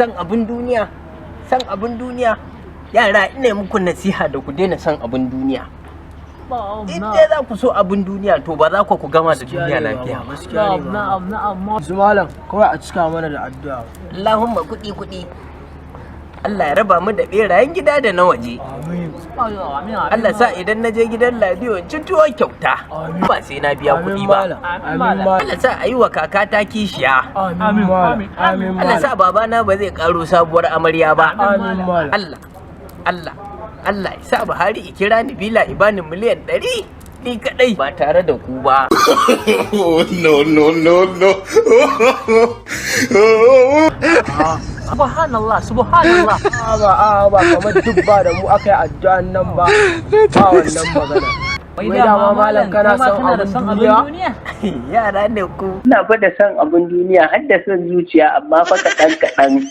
san abin duniya, san abin duniya. Yara ina muku nasiha da ku daina san abin duniya. In dai za ku so abin duniya to ba za ku gama da duniya lafiya ba. Na'am. Su malam kawai a cika mana da addu'a. Allahumma kuɗi. Allah ya raba mu da ɓerayen gida da na waje. Allah sa idan na je gidan Ladiyo in ci tuwo kyauta. Ba sai na biya kuɗi ba. Allah sa a yi wa kakata kishiya. Allah sa babana ba zai ƙaro sabuwar amarya ba. Allah ya sa Buhari ya kira ni bila ibani miliyan 100 ni kadai ba tare da ku ba. No. Subhanallah. Ba kamar duk ba da mu aka yi addu'an nan ba wannan magana. Wai dama malam kana son abin duniya? Yara ne ku. Ina fa da son abin duniya har da son zuciya amma fa kaɗan.